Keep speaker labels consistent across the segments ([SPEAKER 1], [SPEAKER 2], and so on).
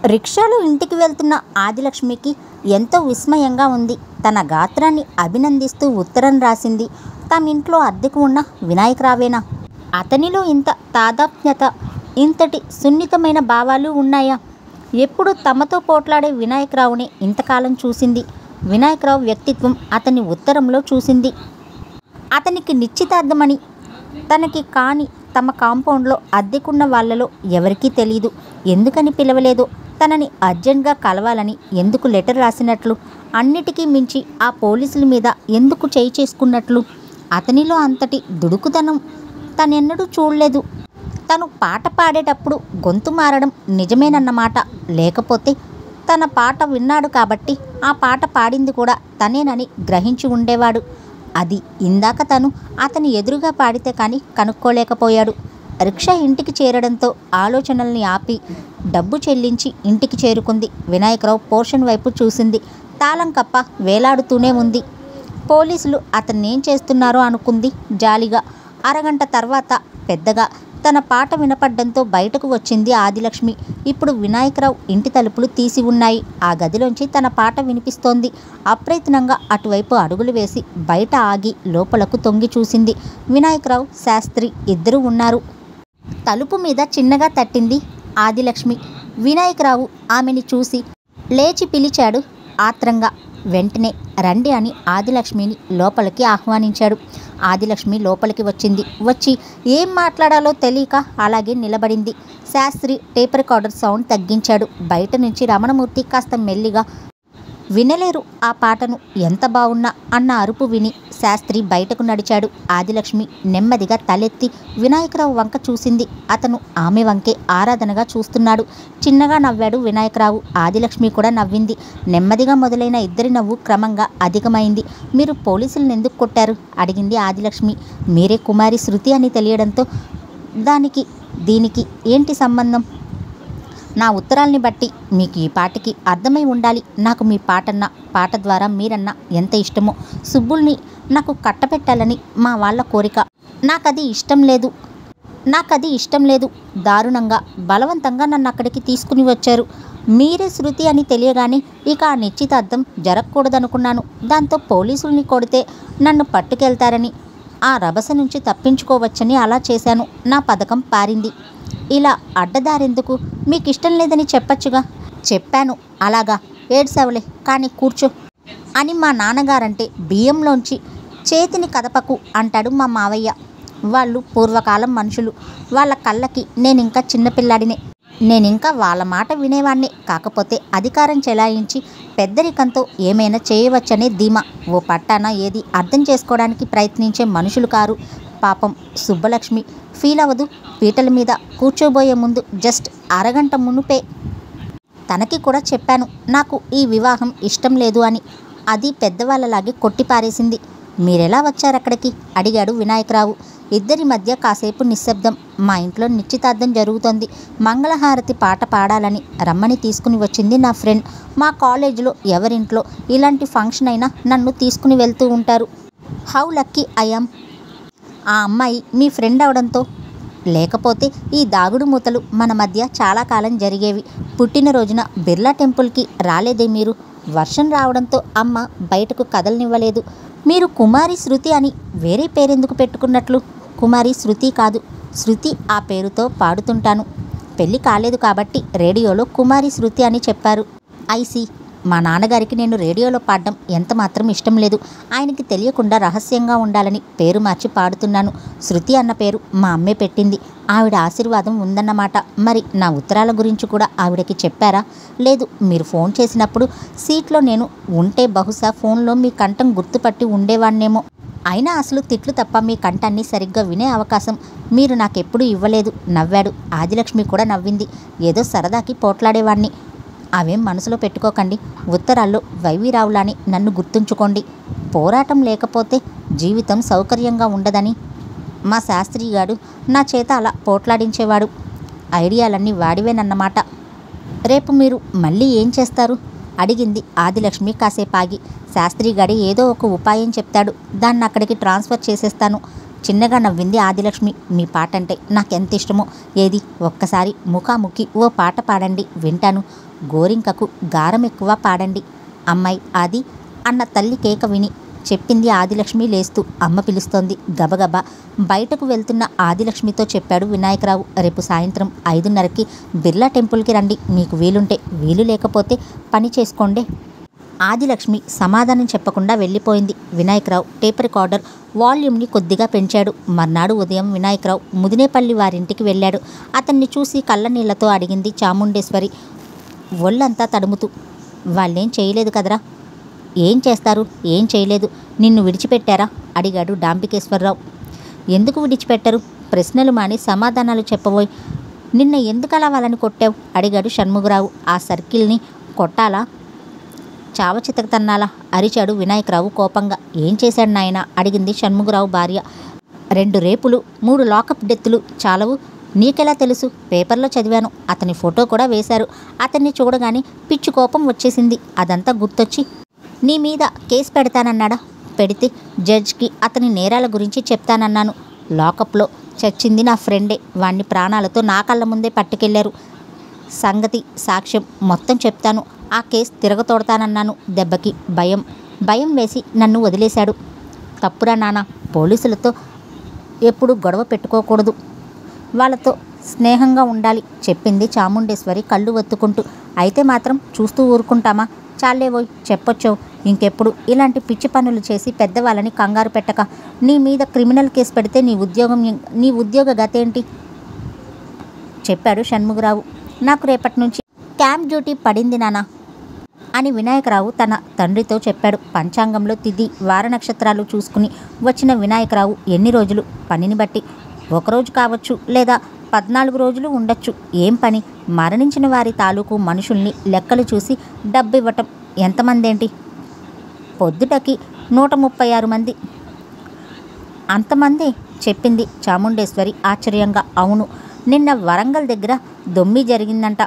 [SPEAKER 1] రిక్షాలో ఇంటికి వెళ్తున్న ఆదిలక్ష్మికి ఎంతో విస్మయంగా ఉంది. తన గాత్రాన్ని అభినందిస్తూ ఉత్తరం రాసింది. తమ ఇంట్లో అద్దెకు ఉన్న వినాయకరావేనా? అతనిలో ఇంత తాదాత్మ్యత, ఇంతటి సున్నితమైన భావాలు ఉన్నాయా? ఎప్పుడు తమతో పోట్లాడే వినాయకరావునే ఇంతకాలం చూసింది. వినాయకరావు వ్యక్తిత్వం అతని ఉత్తరంలో చూసింది. అతనికి నిశ్చితార్థమని తనకి కాని తమ కాంపౌండ్లో అద్దెకున్న వాళ్ళలో ఎవరికీ తెలీదు. ఎందుకని పిలవలేదో, తనని అర్జెంట్గా కలవాలని ఎందుకు లెటర్ రాసినట్లు, అన్నిటికీ మించి ఆ పోలీసుల మీద ఎందుకు చేయి చేసుకున్నట్లు, అతనిలో అంతటి దుడుకుతనం తనెన్నడూ చూడలేదు. తను పాట పాడేటప్పుడు గొంతు మారడం నిజమేనన్నమాట. లేకపోతే తన పాట విన్నాడు కాబట్టి ఆ పాట పాడింది కూడా తనేనని గ్రహించి ఉండేవాడు. అది ఇందాక తను అతని ఎదురుగా పాడితే కానీ కనుక్కోలేకపోయాడు. రిక్షా ఇంటికి చేరడంతో ఆలోచనల్ని ఆపి డబ్బు చెల్లించి ఇంటికి చేరుకుంది. వినాయకరావు పోర్షన్ వైపు చూసింది. తాళం కప్ప వేలాడుతూనే ఉంది. పోలీసులు అతన్నేం చేస్తున్నారో అనుకుంది జాలిగా. అరగంట తర్వాత పెద్దగా తన పాట వినపడ్డంతో బయటకు వచ్చింది ఆదిలక్ష్మి. ఇప్పుడు వినాయకరావు ఇంటి తలుపులు తీసి ఉన్నాయి. ఆ గదిలోంచి తన పాట వినిపిస్తోంది. అప్రయత్నంగా అటువైపు అడుగులు వేసి బయట ఆగి లోపలకు తొంగి చూసింది. వినాయకరావు, శాస్త్రి ఇద్దరూ ఉన్నారు. తలుపు మీద చిన్నగా తట్టింది ఆదిలక్ష్మి. వినాయకరావు ఆమెని చూసి లేచి పిలిచాడు ఆత్రంగా. వెంటనే రండి అని ఆదిలక్ష్మిని లోపలికి ఆహ్వానించాడు. ఆదిలక్ష్మి లోపలికి వచ్చింది. వచ్చి ఏం మాట్లాడాలో తెలియక అలాగే నిలబడింది. శాస్త్రి టేప్ రికార్డర్ సౌండ్ తగ్గించాడు. బయట నుంచి రమణమూర్తి కాస్త మెల్లిగా, వినలేరు ఆ పాటను, ఎంత బాగున్నా అన్న అరుపు విని శాస్త్రి బయటకు నడిచాడు. ఆదిలక్ష్మి నెమ్మదిగా తలెత్తి వినాయకరావు వంక చూసింది. అతను ఆమె వంకే ఆరాధనగా చూస్తున్నాడు. చిన్నగా నవ్వాడు వినాయకరావు. ఆదిలక్ష్మి కూడా నవ్వింది. నెమ్మదిగా మొదలైన ఇద్దరి నవ్వు క్రమంగా అధికమైంది. మీరు పోలీసులను ఎందుకు కొట్టారు? అడిగింది ఆదిలక్ష్మి. మీరే కుమారి శృతి అని తెలియడంతో. దానికి దీనికి ఏంటి సంబంధం? నా ఉత్తరాల్ని బట్టి మీకు ఈ పాటకి అర్థమై ఉండాలి. నాకు మీ పాటన్నా, పాట ద్వారా మీరన్నా ఎంత ఇష్టమో. సుబ్బుల్ని నాకు కట్టపెట్టాలని మా వాళ్ళ కోరిక. నాకది ఇష్టం లేదు. దారుణంగా బలవంతంగా నన్ను అక్కడికి తీసుకుని వచ్చారు. మీరే శృతి అని తెలియగానే ఇక ఆ నిశ్చితార్థం జరగకూడదనుకున్నాను. దాంతో పోలీసుల్ని కొడితే నన్ను పట్టుకెళ్తారని, ఆ రభస నుంచి తప్పించుకోవచ్చని అలా చేశాను. నా పథకం పారింది. ఇలా అడ్డదారెందుకు? మీకు ఇష్టం లేదని చెప్పచ్చుగా. చెప్పాను. అలాగా, ఏడ్సవలే కానీ కూర్చో అని మా నాన్నగారంటే బియ్యంలోంచి చేతిని కదపకు అంటాడు మా మావయ్య. వాళ్ళు పూర్వకాలం మనుషులు. వాళ్ళ కళ్ళకి నేనింకా చిన్నపిల్లాడినే. నేనింకా వాళ్ళ మాట వినేవాణ్ణే. కాకపోతే అధికారం చెలాయించి పెద్దరికంతో ఏమైనా చేయవచ్చనే ధీమా. ఓ పట్టాన ఏది అర్థం చేసుకోవడానికి ప్రయత్నించే మనుషులు కారు. పాపం సుబ్బలక్ష్మి ఫీల్ అవ్వదు. పీటల మీద కూర్చోబోయే ముందు జస్ట్ అరగంట మునుపే తనకి కూడా చెప్పాను నాకు ఈ వివాహం ఇష్టం లేదు అని. అది పెద్దవాళ్ళలాగే కొట్టిపారేసింది. మీరెలా వచ్చారక్కడికి? అడిగాడు వినాయకరావు. ఇద్దరి మధ్య కాసేపు నిశ్శబ్దం. మా ఇంట్లో నిశ్చితార్థం జరుగుతోంది. మంగళహారతి పాట పాడాలని రమ్మని తీసుకుని వచ్చింది నా ఫ్రెండ్. మా కాలేజీలో ఎవరింట్లో ఇలాంటి ఫంక్షన్ అయినా నన్ను తీసుకుని వెళ్తూ ఉంటారు. How lucky I am. ఆ అమ్మాయి మీ ఫ్రెండ్ అవడంతో. లేకపోతే ఈ దాగుడు మూతలు మన మధ్య చాలా కాలం జరిగేవి. పుట్టినరోజున బిర్లా టెంపుల్కి రాలేదే మీరు? వర్షం రావడంతో అమ్మ బయటకు కదలనివ్వలేదు. మీరు కుమారి శృతి అని వేరే పేరెందుకు పెట్టుకున్నట్లు? కుమారి శృతి కాదు, శృతి ఆ పేరుతో పాడుతుంటాను. పెళ్ళి కాలేదు కాబట్టి రేడియోలో కుమారి శృతి అని చెప్పారు. ఐసి. మా నాన్నగారికి నేను రేడియోలో పాడడం ఎంత మాత్రం ఇష్టం లేదు. ఆయనకి తెలియకుండా రహస్యంగా ఉండాలని పేరు మార్చి పాడుతున్నాను. శృతి అన్న పేరు మా అమ్మే పెట్టింది. ఆవిడ ఆశీర్వాదం ఉందన్నమాట. మరి నా ఉత్తరాల గురించి కూడా ఆవిడకి చెప్పారా? లేదు. మీరు ఫోన్ చేసినప్పుడు సీట్లో నేను ఉంటే బహుశా ఫోన్లో మీ కంఠం గుర్తుపట్టి ఉండేవాణ్ణేమో. అయినా అసలు తిట్లు తప్ప మీ కంఠాన్ని సరిగ్గా వినే అవకాశం మీరు నాకెప్పుడూ ఇవ్వలేదు. నవ్వాడు. ఆదిలక్ష్మి కూడా నవ్వింది. ఏదో సరదాకి పోట్లాడేవాణ్ణి. అవేం మనసులో పెట్టుకోకండి. ఉత్తరాల్లో వైవీరావులాని నన్ను గుర్తుంచుకోండి. పోరాటం లేకపోతే జీవితం సౌకర్యంగా ఉండదని మా శాస్త్రిగాడు నా చేత అలా పోట్లాడించేవాడు. ఐడియాలన్నీ వాడివేనన్నమాట. రేపు మీరు మళ్ళీ ఏం చేస్తారు? అడిగింది ఆదిలక్ష్మి కాసేపాగి. శాస్త్రిగాడి ఏదో ఒక ఉపాయం చెప్తాడు. దాన్ని అక్కడికి ట్రాన్స్ఫర్ చేసేస్తాను. చిన్నగా నవ్వింది ఆదిలక్ష్మి. మీ పాట అంటే నాకెంత ఇష్టమో. ఏది ఒక్కసారి ముఖాముఖి ఓ పాట పాడండి, వింటాను. గోరింకకు గారం ఎక్కువ పాడండి అమ్మాయి ఆది అన్న తల్లి కేక విని చెప్పింది ఆదిలక్ష్మి లేస్తూ. అమ్మ పిలుస్తోంది. గబగబా బయటకు వెళ్తున్న ఆదిలక్ష్మితో చెప్పాడు వినాయకరావు. రేపు సాయంత్రం 5:30కి బిర్లా టెంపుల్కి రండి. మీకు వీలుంటే, వీలు లేకపోతే పని చేసుకోండి. ఆదిలక్ష్మి సమాధానం చెప్పకుండా వెళ్ళిపోయింది. వినాయకరావు టేప్ రికార్డర్ వాల్యూమ్ని కొద్దిగా పెంచాడు. మర్నాడు ఉదయం వినాయకరావు ముదినేపల్లి వారింటికి వెళ్ళాడు. అతన్ని చూసి కళ్ళనీళ్లతో అడిగింది చాముండేశ్వరి ఒళ్ళంతా తడుముతూ. వాళ్ళేం చేయలేదు కదరా? ఏం చేస్తారు? ఏం చేయలేదు. నిన్ను విడిచిపెట్టారా? అడిగాడు డాంబికేశ్వరరావు. ఎందుకు విడిచిపెట్టరు? ప్రశ్నలు మాని సమాధానాలు చెప్పబోయ్. నిన్న ఎందుకలా వాళ్ళని కొట్టావు? అడిగాడు షణ్ముగరావు. ఆ సర్కిల్ని కొట్టాలా, చావచితకతన్నాలా? అరిచాడు వినాయకరావు కోపంగా. ఏం చేశాడు నాయనా? అడిగింది షణ్ముగరావు భార్య. 2 రేపులు, 3 లాకప్ డెత్తులు చాలవు. నీకెలా తెలుసు? పేపర్లో చదివాను. అతని ఫోటో కూడా వేశారు. అతన్ని చూడగానే పిచ్చి కోపం వచ్చేసింది. అదంతా గుర్తొచ్చి నీ మీద కేసు పెడతానన్నాడా? పెడితే జడ్జ్కి అతని నేరాల గురించి చెప్తానన్నాను. లాకప్లో చచ్చింది నా ఫ్రెండే. వాణ్ణి ప్రాణాలతో నా కళ్ళ ముందే పట్టుకెళ్లారు. సంగతి సాక్ష్యం మొత్తం చెప్తాను. ఆ కేసు తిరగతోడతానన్నాను. దెబ్బకి భయం వేసి నన్ను వదిలేశాడు. తప్పురా నాన్న. పోలీసులతో ఎప్పుడు గొడవ పెట్టుకోకూడదు. వాళ్ళతో స్నేహంగా ఉండాలి చెప్పింది చాముండేశ్వరి కళ్ళు ఒత్తుకుంటూ. అయితే మాత్రం చూస్తూ ఊరుకుంటామా? చాలేవోయ్ చెప్పొచ్చో. ఇంకెప్పుడు ఇలాంటి పిచ్చి పనులు చేసి పెద్దవాళ్ళని కంగారు పెట్టక. నీ మీద క్రిమినల్ కేసు పెడితే నీ ఉద్యోగ గతేంటి? చెప్పాడు షణ్ముగరావు. నాకు రేపటి నుంచి క్యాంప్ డ్యూటీ పడింది నాన్న అని వినాయకరావు తన తండ్రితో చెప్పాడు. పంచాంగంలో తిథి వార నక్షత్రాలు చూసుకుని వచ్చిన వినాయకరావు ఎన్ని రోజులు పనిని బట్టి 1 రోజు కావచ్చు, లేదా 14 రోజులు ఉండొచ్చు. ఏం పని? మరణించిన వారి తాలూకు మనుషుల్ని లెక్కలు చూసి డబ్బు ఇవ్వటం. ఎంతమందేంటి? పొద్దుటకి 136 మంది. అంతమంది చెప్పింది చాముండేశ్వరి ఆశ్చర్యంగా. అవును, నిన్న వరంగల్ దగ్గర దొమ్మి జరిగిందంట.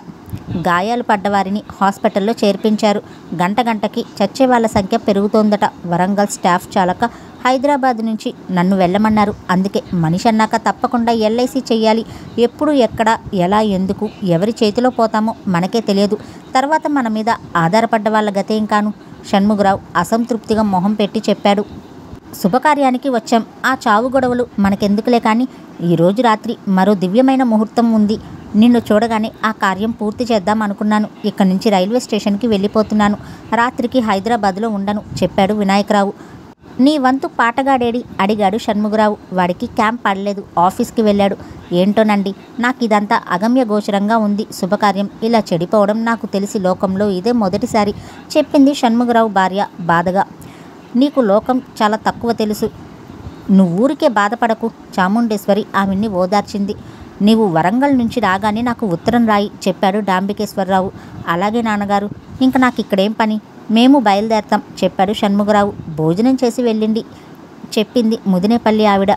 [SPEAKER 1] గాయాలు పడ్డవారిని హాస్పిటల్లో చేర్పించారు. గంటకి చచ్చే వాళ్ళ సంఖ్య పెరుగుతోందట. వరంగల్ స్టాఫ్ చాలక హైదరాబాద్ నుంచి నన్ను వెళ్ళమన్నారు. అందుకే మనిషి అన్నాక తప్పకుండా ఎల్ఐసి చెయ్యాలి. ఎప్పుడు, ఎక్కడ, ఎలా, ఎందుకు, ఎవరి చేతిలో పోతామో మనకే తెలియదు. తర్వాత మన మీద ఆధారపడ్డ వాళ్ళ గతేం కాను? షణ్ముగరావు అసంతృప్తిగా మొహం పెట్టి చెప్పాడు. శుభకార్యానికి వచ్చాం. ఆ చావు గొడవలు మనకెందుకులే కానీ ఈరోజు రాత్రి మరో దివ్యమైన ముహూర్తం ఉంది. నిన్ను చూడగానే ఆ కార్యం పూర్తి చేద్దాం అనుకున్నాను. ఇక్కడి నుంచి రైల్వే స్టేషన్కి వెళ్ళిపోతున్నాను. రాత్రికి హైదరాబాద్లో ఉండను చెప్పాడు వినాయకరావు. నీ వంతు పాటగాడేడి? అడిగాడు షణ్ముగరావు. వాడికి క్యాంప్ పడలేదు, ఆఫీస్కి వెళ్ళాడు. ఏంటోనండి, నాకు ఇదంతా అగమ్య గోచరంగా ఉంది. శుభకార్యం ఇలా చెడిపోవడం నాకు తెలిసి లోకంలో ఇదే మొదటిసారి చెప్పింది షణ్ముగరావు భార్య బాధగా. నీకు లోకం చాలా తక్కువ తెలుసు. నువ్వూరికే బాధపడకు. చాముండేశ్వరి ఆమెని ఓదార్చింది. నీవు వరంగల్ నుంచి రాగానే నాకు ఉత్తరం రాయి చెప్పాడు డాంబికేశ్వరరావు. అలాగే నాన్నగారు. ఇంక నాకు ఇక్కడేం పని? మేము బయలుదేరతాం చెప్పాడు షణ్ముగరావు. భోజనం చేసి వెళ్ళింది చెప్పింది ముదినేపల్లి ఆవిడ.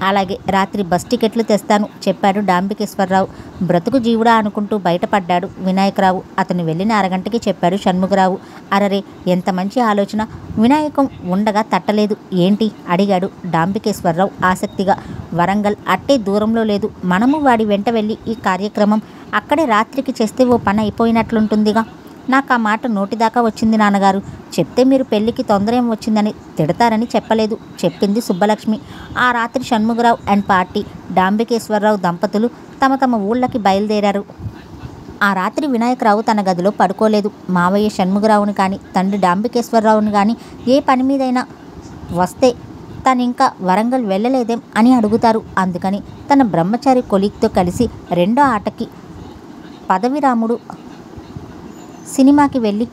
[SPEAKER 1] అలాగే రాత్రి బస్ టికెట్లు తెస్తాను చెప్పాడు డాంబికేశ్వరరావు. బ్రతుకు జీవుడా అనుకుంటూ బయటపడ్డాడు వినాయకరావు. అతను వెళ్ళిన అరగంటకి చెప్పాడు షణ్ముగరావు. అరరే, ఎంత మంచి ఆలోచన. వినాయకం ఉండగా తట్టలేదు ఏంటి? అడిగాడు డాంబికేశ్వరరావు ఆసక్తిగా. వరంగల్ అట్టే దూరంలో లేదు. మనము వాడి వెంట వెళ్ళి ఈ కార్యక్రమం అక్కడే రాత్రికి చేస్తే ఓ పని అయిపోయినట్లుంటుందిగా. నాకు ఆ మాట నోటిదాకా వచ్చింది నాన్నగారు. చెప్తే మీరు పెళ్లికి తొందర ఏం వచ్చిందని తిడతారని చెప్పలేదు చెప్పింది సుబ్బలక్ష్మి. ఆ రాత్రి షణ్ముగరావు అండ్ పార్టీ, డాంబికేశ్వరరావు దంపతులు తమ ఊళ్ళకి బయలుదేరారు. ఆ రాత్రి వినాయకరావు తన గదిలో పడుకోలేదు. మావయ్య షణ్ముగరావుని కానీ, తండ్రి డాంబికేశ్వరరావుని కానీ ఏ పని మీదైనా వస్తే తనింకా వరంగల్ వెళ్ళలేదేం అని అడుగుతారు. అందుకని తన బ్రహ్మచారి కొలీగ్తో కలిసి 2వ ఆటకి పదవిరాముడు సినిమాకి వెళ్ళి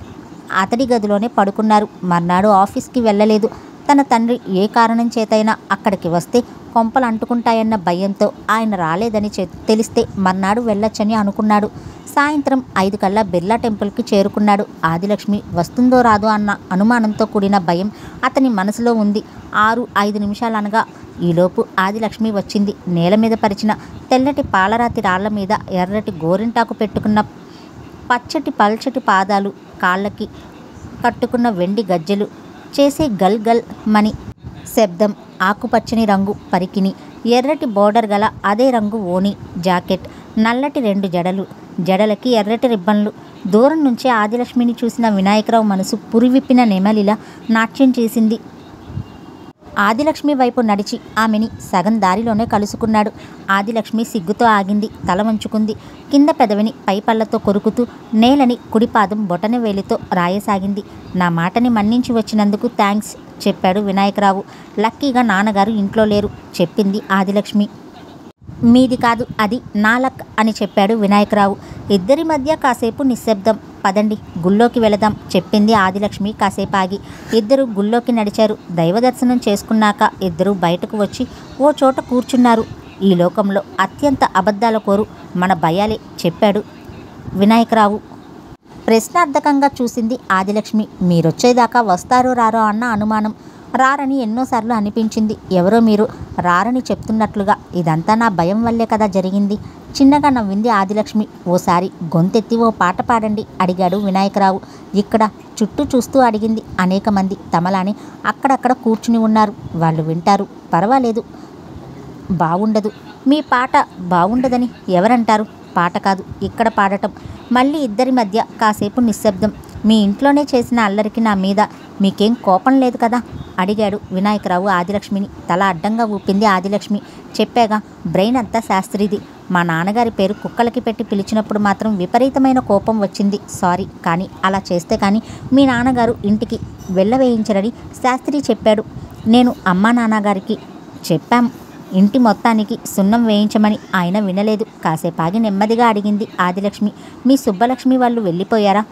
[SPEAKER 1] అతడి గదిలోనే పడుకున్నారు. మర్నాడు ఆఫీస్కి వెళ్ళలేదు. తన తండ్రి ఏ కారణం చేతైనా అక్కడికి వస్తే కొంపలు అంటుకుంటాయన్న భయంతో ఆయన రాలేదని తెలిస్తే మర్నాడు వెళ్ళొచ్చని అనుకున్నాడు. సాయంత్రం 5 కల్లా బిర్లా టెంపుల్కి చేరుకున్నాడు. ఆదిలక్ష్మి వస్తుందో రాదో అన్న అనుమానంతో కూడిన భయం అతని మనసులో ఉంది. 6-5 నిమిషాలనగా ఈలోపు ఆదిలక్ష్మి వచ్చింది. నేల మీద పరిచిన తెల్లటి పాలరాతి రాళ్ల మీద ఎర్రటి గోరింటాకు పెట్టుకున్న పచ్చటి పల్చటి పాదాలు, కాళ్ళకి కట్టుకున్న వెండి గజ్జెలు చేసే గల్ గల్ మని శబ్దం, ఆకుపచ్చని రంగు పరికిణి, ఎర్రటి బోర్డర్ గల అదే రంగు ఓణి, జాకెట్, నల్లటి 2 జడలు, జడలకి ఎర్రటి రిబ్బన్లు. దూరం నుంచే ఆదిలక్ష్మిని చూసిన వినాయకరావు మనసు పురివిప్పిన నెమలిలా నాట్యం చేసింది. ఆదిలక్ష్మి వైపు నడిచి ఆమెని సగం దారిలోనే కలుసుకున్నాడు. ఆదిలక్ష్మి సిగ్గుతో ఆగింది, తల వంచుకుంది. కింద పెదవిని పైపళ్లతో కొరుకుతూ నేలని కుడిపాదం బొటనవేలితో రాయసాగింది. నా మాటని మన్నించి వచ్చినందుకు థ్యాంక్స్ చెప్పాడు వినాయకరావు. లక్కీగా నాన్నగారు ఇంట్లో లేరు చెప్పింది ఆదిలక్ష్మి. మీది కాదు, అది నా లక్ అని చెప్పాడు వినాయకరావు. ఇద్దరి మధ్య కాసేపు నిశ్శబ్దం. పదండి గుళ్ళోకి వెళదాం చెప్పింది ఆదిలక్ష్మి కాసేపు ఆగి. ఇద్దరు గుళ్ళోకి నడిచారు. దైవదర్శనం చేసుకున్నాక ఇద్దరు బయటకు వచ్చి ఓ చోట కూర్చున్నారు. ఈ లోకంలో అత్యంత అబద్ధాల కోరు మన భయాలే చెప్పాడు వినాయకరావు. ప్రశ్నార్థకంగా చూసింది ఆదిలక్ష్మి. మీరొచ్చేదాకా వస్తారో రారో అన్న అనుమానం. రారని ఎన్నోసార్లు అనిపించింది. ఎవరో మీరు రారని చెప్తున్నట్లుగా. ఇదంతా నా భయం వల్లే కదా జరిగింది. చిన్నగా నవ్వింది ఆదిలక్ష్మి. ఓసారి గొంతెత్తి ఓ పాట పాడండి అడిగాడు వినాయకరావు. ఇక్కడ చుట్టూ చూస్తూ అడిగింది. అనేక మంది తమలానే అక్కడక్కడ కూర్చుని ఉన్నారు. వాళ్ళు వింటారు, పర్వాలేదు. బాగుండదు, మీ పాట బాగుండదని ఎవరంటారు? పాట కాదు, ఇక్కడ పాడటం. మళ్ళీ ఇద్దరి మధ్య కాసేపు నిశ్శబ్దం. మీ ఇంట్లోనే చేసిన అల్లరికి నా మీద మీకేం కోపం లేదు కదా అడిగాడు వినాయకరావు ఆదిలక్ష్మిని. తల అడ్డంగా ఊపింది ఆదిలక్ష్మి. చెప్పాగా, బ్రెయిన్ అంతా శాస్త్రిది. మా నాన్నగారి పేరు కుక్కలకి పెట్టి పిలిచినప్పుడు మాత్రం విపరీతమైన కోపం వచ్చింది. సారీ, కానీ అలా చేస్తే కానీ మీ నాన్నగారు ఇంటికి వెళ్ళవేయించరని శాస్త్రి చెప్పాడు. నేను అమ్మా నాన్నగారికి చెప్పాం ఇంటి మొత్తానికి సున్నం వేయించమని. ఆయన వినలేదు. కాసేపాగి నెమ్మదిగా అడిగింది ఆదిలక్ష్మి. మీ సుబ్బలక్ష్మి వాళ్ళు వెళ్ళిపోయారా?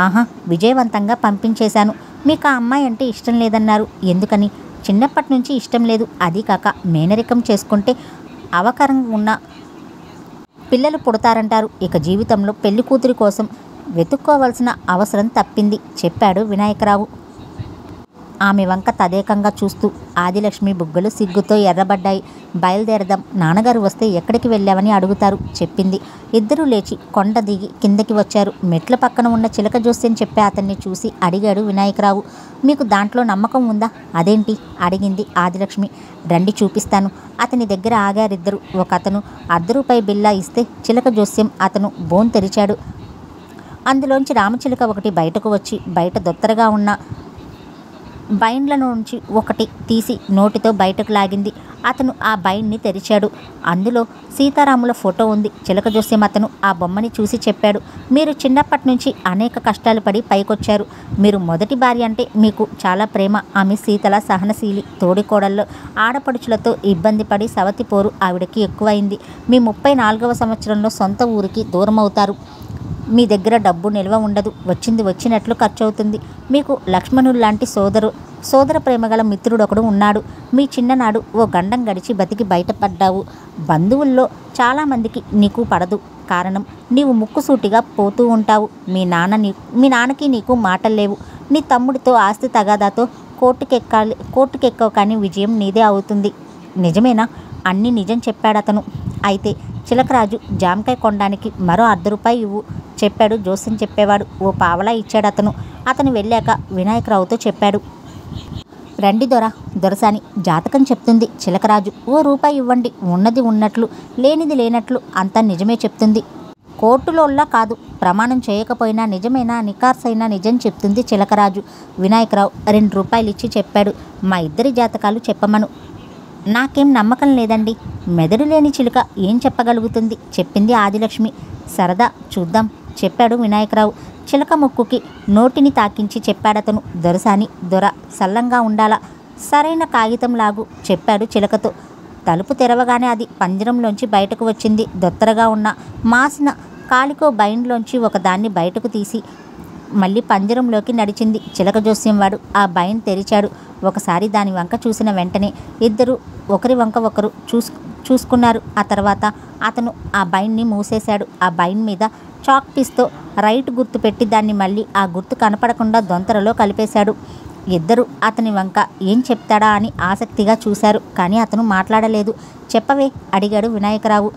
[SPEAKER 1] ఆహా, విజయవంతంగా పంపించేశాను. మీకు ఆ అమ్మాయి అంటే ఇష్టం లేదన్నారు. ఎందుకని? చిన్నప్పటి నుంచి ఇష్టం లేదు. అది కాక మేనరికం చేసుకుంటే అవకరం ఉన్న పిల్లలు పుడతారంటారు. ఇక జీవితంలో పెళ్లి కూతురి కోసం వెతుక్కోవాల్సిన అవసరం తప్పింది చెప్పాడు వినాయకరావు. ఆమె వంక తదేకంగా చూస్తూ ఆదిలక్ష్మి బుగ్గలు సిగ్గుతో ఎర్రబడ్డాయి. బయలుదేరదాం, నాన్నగారు వస్తే ఎక్కడికి వెళ్ళావని అడుగుతారు చెప్పింది. ఇద్దరూ లేచి కొండ దిగి కిందకి వచ్చారు. మెట్ల పక్కన ఉన్న చిలక జోస్యం చెప్పే అతన్ని చూసి అడిగాడు వినాయకరావు. మీకు దాంట్లో నమ్మకం ఉందా? అదేంటి అడిగింది ఆదిలక్ష్మి. రండి చూపిస్తాను. అతని దగ్గర ఆగారిద్దరు. ఒక అతను ₹1 బిల్లా ఇస్తే చిలక జోస్యం అతను బోన్ తెరిచాడు. అందులోంచి రామచిలక ఒకటి బయటకు వచ్చి బయట దొత్తరగా ఉన్న బైండ్ల నుంచి ఒకటి తీసి నోటితో బయటకు లాగింది. అతను ఆ బైండ్ని తెరిచాడు. అందులో సీతారాముల ఫోటో ఉంది. చిలక జోస్యం అతను ఆ బొమ్మని చూసి చెప్పాడు. మీరు చిన్నప్పటి నుంచి అనేక కష్టాలు పడి పైకొచ్చారు. మీరు మొదటి భార్య అంటే మీకు చాలా ప్రేమ. ఆమె సీతల సహనశీలి. తోడికోడల్లో ఆడపడుచులతో ఇబ్బంది పడి సవతి పోరు ఆవిడకి ఎక్కువైంది. మీ 34వ సంవత్సరంలో సొంత ఊరికి దూరమవుతారు. మీ దగ్గర డబ్బు నిల్వ ఉండదు. వచ్చింది వచ్చినట్లు ఖర్చు అవుతుంది. మీకు లక్ష్మణుడు లాంటి సోదర ప్రేమగల మిత్రుడొకడు ఉన్నాడు. మీ చిన్ననాడు ఓ గండం గడిచి బతికి బయటపడ్డావు. బంధువుల్లో చాలామందికి నీకు పడదు. కారణం, నీవు ముక్కుసూటిగా పోతూ ఉంటావు. మీ నాన్నకి నీకు మాటలు లేవు. నీ తమ్ముడితో ఆస్తి తగాదాతో కోర్టుకెక్కవు కానీ విజయం నీదే అవుతుంది. నిజమేనా? అన్నీ నిజం చెప్పాడతను. అయితే చిలకరాజు జామకాయ కొనడానికి మరో ₹1 ఇవ్వు చెప్పాడు జోస్యం చెప్పేవాడు. ఓ పావలా ఇచ్చాడు అతను. అతను వెళ్ళాక వినాయకరావుతో చెప్పాడు. రండి దొరసాని, జాతకం చెప్తుంది. చిలకరాజు ఓ ₹1 ఇవ్వండి. ఉన్నది ఉన్నట్లు, లేనిది లేనట్లు అంతా నిజమే చెప్తుంది. కోర్టులోల్లా కాదు, ప్రమాణం చేయకపోయినా నిజమైనా నికార్సైనా నిజం చెప్తుంది చిలకరాజు. వినాయకరావు ₹2 ఇచ్చి చెప్పాడు. మా ఇద్దరి జాతకాలు చెప్పమను. నాకేం నమ్మకం లేదండి. మెదడు లేని చిలుక ఏం చెప్పగలుగుతుంది చెప్పింది ఆదిలక్ష్మి. సరదా, చూద్దాం చెప్పాడు వినాయకరావు. చిలక ముక్కుకి నోటిని తాకించి చెప్పాడతను. దొరసాని, దొర సల్లంగా ఉండాలా, సరైన కాగితం లాగు చెప్పాడు చిలకతో. తలుపు తెరవగానే అది పంజరంలోంచి బయటకు వచ్చింది. దొత్తరగా ఉన్న మాసిన కాలికో బైండ్లోంచి ఒకదాన్ని బయటకు తీసి మళ్ళీ పంజరంలోకి నడిచింది. చిలక జోస్యం వాడు ఆ బైండ్ తెరిచాడు. ఒకసారి దాని వంక చూసిన వెంటనే ఇద్దరు ఒకరి వంక ఒకరు చూసుకున్నారు. ఆ తర్వాత అతను ఆ బైండ్ని మూసేశాడు. ఆ బైండ్ మీద చాక్ పీస్తో రైట్ గుర్తు పెట్టి దాన్ని మళ్ళీ ఆ గుర్తు కనపడకుండా దొంతరలో కలిపేశాడు. ఇద్దరు అతని వంక ఏం చెప్తాడా అని ఆసక్తిగా చూశారు. కానీ అతను మాట్లాడలేదు. చెప్పవే అడిగాడు వినాయకరావు.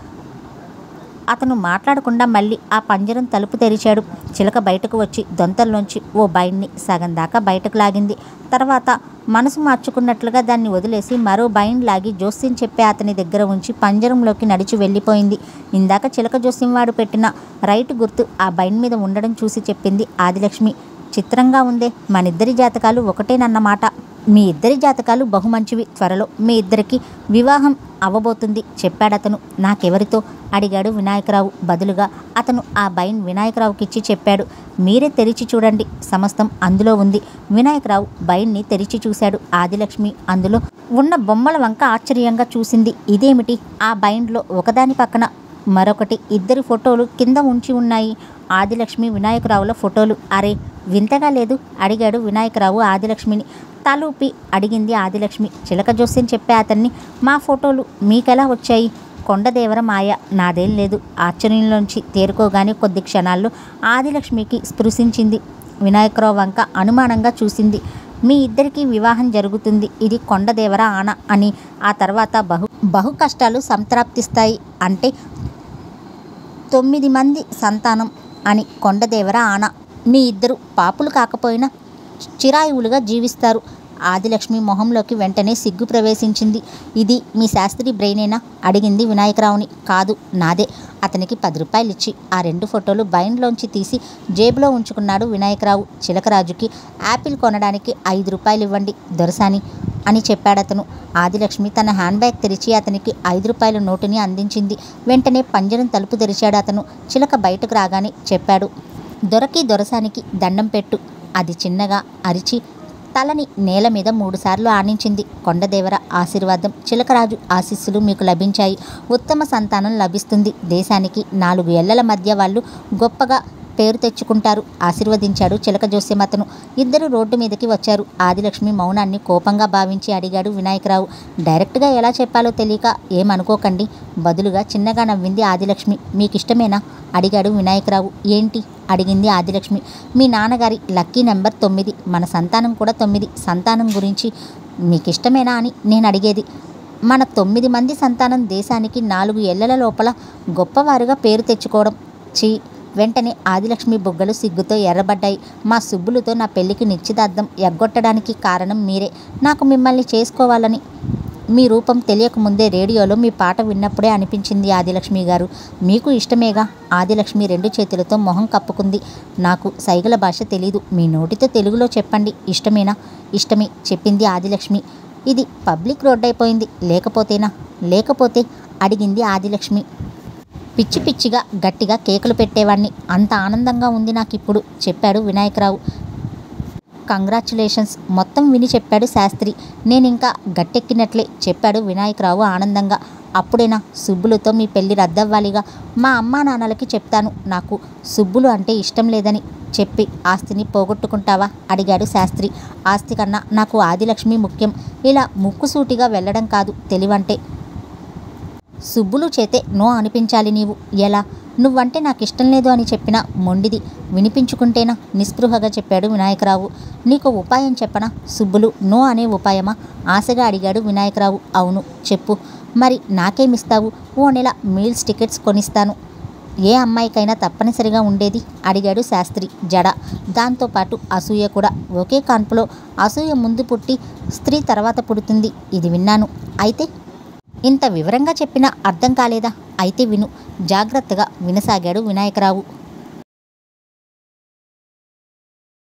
[SPEAKER 1] అతను మాట్లాడకుండా మళ్ళీ ఆ పంజరం తలుపు తెరిచాడు. చిలక బయటకు వచ్చి దొంతల్లోంచి ఓ బైండ్ని సగం దాకా బయటకు లాగింది. తర్వాత మనసు మార్చుకున్నట్లుగా దాన్ని వదిలేసి మరో బైండ్ లాగి జోస్యం చెప్పే అతని దగ్గర ఉంచి పంజరంలోకి నడిచి వెళ్ళిపోయింది. ఇందాక చిలక జోస్యం వాడు పెట్టిన రైట్ గుర్తు ఆ బైండ్ మీద ఉండడం చూసి చెప్పింది ఆదిలక్ష్మి. చిత్రంగా ఉందే, మనిద్దరి జాతకాలు ఒకటేనన్నమాట. మీ ఇద్దరి జాతకాలు బహుమంచివి. త్వరలో మీ ఇద్దరికి వివాహం అవ్వబోతుంది చెప్పాడతను. నాకెవరితో అడిగాడు వినాయకరావు. బదులుగా అతను ఆ బైండ్ వినాయకరావుకిచ్చి చెప్పాడు. మీరే తెరిచి చూడండి, సమస్తం అందులో ఉంది. వినాయకరావు బైండ్ని తెరిచి చూశాడు. ఆదిలక్ష్మి అందులో ఉన్న బొమ్మల వంక ఆశ్చర్యంగా చూసింది. ఇదేమిటి, ఆ బైండ్లో ఒకదాని పక్కన మరొకటి ఇద్దరి ఫోటోలు కింద ఉంచి ఉన్నాయి. ఆదిలక్ష్మి వినాయకరావుల ఫోటోలు. అరే, వింతగా లేదు అడిగాడు వినాయకరావు ఆదిలక్ష్మిని. తలూపి అడిగింది ఆదిలక్ష్మి. చిలక జోస్యం చెప్పే అతన్ని మా ఫోటోలు మీకెలా వచ్చాయి? కొండదేవర మాయ, నాదేం లేదు. ఆశ్చర్యంలోంచి తేరుకోగానే కొద్ది క్షణాల్లో ఆదిలక్ష్మికి స్పృశించింది. వినాయకరావు వంక అనుమానంగా చూసింది. మీ ఇద్దరికీ వివాహం జరుగుతుంది, ఇది కొండదేవర ఆన అని. ఆ తర్వాత బహు కష్టాలు సంప్రాప్తిస్తాయి అంటే 9 మంది సంతానం అని కొండదేవర ఆన. మీ ఇద్దరు పాపులు కాకపోయినా చిరాయువులుగా జీవిస్తారు. ఆదిలక్ష్మి మొహంలోకి వెంటనే సిగ్గు ప్రవేశించింది. ఇది మీ శాస్త్రి బ్రెయినేనా అడిగింది వినాయకరావుని. కాదు, నాదే. అతనికి 10 రూపాయలు ఇచ్చి ఆ 2 ఫోటోలు బైండ్లోంచి తీసి జేబులో ఉంచుకున్నాడు వినాయకరావు. చిలకరాజుకి యాపిల్ కొనడానికి 5 రూపాయలు ఇవ్వండి దొరసాని అని చెప్పాడతను. ఆదిలక్ష్మి తన హ్యాండ్ బ్యాగ్ తెరిచి అతనికి 5 రూపాయల నోటుని అందించింది. వెంటనే పంజరం తలుపు తెరిచాడు అతను. చిలక బయటకు రాగానే చెప్పాడు. దొరసానికి దండం పెట్టు. అది చిన్నగా అరిచి తలని నేల మీద 3 సార్లు ఆనించింది. కొండదేవర ఆశీర్వాదం, చిలకరాజు ఆశీస్సులు మీకు లభించాయి. ఉత్తమ సంతానం లభిస్తుంది. దేశానికి 4 ఏళ్ల మధ్య వాళ్ళు గొప్పగా పేరు తెచ్చుకుంటారు ఆశీర్వదించాడు చిలక జోస్యమతను. ఇద్దరు రోడ్డు మీదకి వచ్చారు. ఆదిలక్ష్మి మౌనాన్ని కోపంగా భావించి అడిగాడు వినాయకరావు. డైరెక్ట్గా ఎలా చెప్పాలో తెలియక ఏమనుకోకండి. బదులుగా చిన్నగా నవ్వింది ఆదిలక్ష్మి. మీకిష్టమేనా అడిగాడు వినాయకరావు. ఏంటి అడిగింది ఆదిలక్ష్మి. మీ నాన్నగారి లక్కీ నెంబర్ 9, మన సంతానం కూడా 9. సంతానం గురించి మీకిష్టమేనా అని నేను అడిగేది. మన 9 మంది సంతానం దేశానికి 4 ఏళ్ల లోపల గొప్పవారుగా పేరు తెచ్చుకోవడం. వెంటనే ఆదిలక్ష్మి బుగ్గలు సిగ్గుతో ఎర్రబడ్డాయి. మా సుబ్బులతో నా పెళ్లికి నిశ్చితార్థం ఎగ్గొట్టడానికి కారణం మీరే. నాకు మిమ్మల్ని చేసుకోవాలని మీ రూపం తెలియకముందే రేడియోలో మీ పాట విన్నప్పుడే అనిపించింది ఆదిలక్ష్మి గారు. మీకు ఇష్టమేగా? ఆదిలక్ష్మి 2 చేతులతో మొహం కప్పుకుంది. నాకు సైగల భాష తెలీదు, మీ నోటితో తెలుగులో చెప్పండి. ఇష్టమేనా? ఇష్టమే చెప్పింది ఆదిలక్ష్మి. ఇది పబ్లిక్ రోడ్ అయిపోయింది. లేకపోతే అడిగింది ఆదిలక్ష్మి. పిచ్చి పిచ్చిగా గట్టిగా కేకలు పెట్టేవాణ్ణి. అంత ఆనందంగా ఉంది నాకిప్పుడు చెప్పాడు వినాయకరావు. కంగ్రాచ్యులేషన్స్ మొత్తం విని చెప్పాడు శాస్త్రి. నేనింకా గట్టెక్కినట్లే చెప్పాడు వినాయకరావు ఆనందంగా. అప్పుడేనా సుబ్బులతో మీ పెళ్లి రద్దవ్వాలిగా? మా అమ్మా నాన్నలకి చెప్తాను నాకు సుబ్బులు అంటే ఇష్టం లేదని చెప్పి ఆస్తిని పోగొట్టుకుంటావా అడిగాడు శాస్త్రి. ఆస్తి కన్నా నాకు ఆదిలక్ష్మి ముఖ్యం. ఇలా ముక్కుసూటిగా వెళ్ళడం కాదు తెలివంటే. సుబ్బులు చేతే నో అనిపించాలి నీవు. ఎలా? నువ్వంటే నాకు ఇష్టం లేదు అని చెప్పినా మొండిది వినిపించుకుంటేనా నిస్పృహగా చెప్పాడు వినాయకరావు. నీకు ఉపాయం చెప్పనా? సుబ్బులు నో అనే ఉపాయమా ఆశగా అడిగాడు వినాయకరావు. అవును చెప్పు. మరి నాకేమిస్తావు? ఓ నెల మీల్స్ టికెట్స్ కొనిస్తాను. ఏ అమ్మాయికైనా తప్పనిసరిగా ఉండేది అడిగాడు శాస్త్రి జడ. దాంతోపాటు అసూయ కూడా. ఒకే కాన్పులో అసూయ ముందు పుట్టి స్త్రీ తర్వాత పుడుతుంది. ఇది విన్నాను. అయితే ఇంత వివరంగా చెప్పినా అర్థం కాలేదా? అయితే విను. జాగ్రత్తగా వినసాగాడు వినాయకరావు.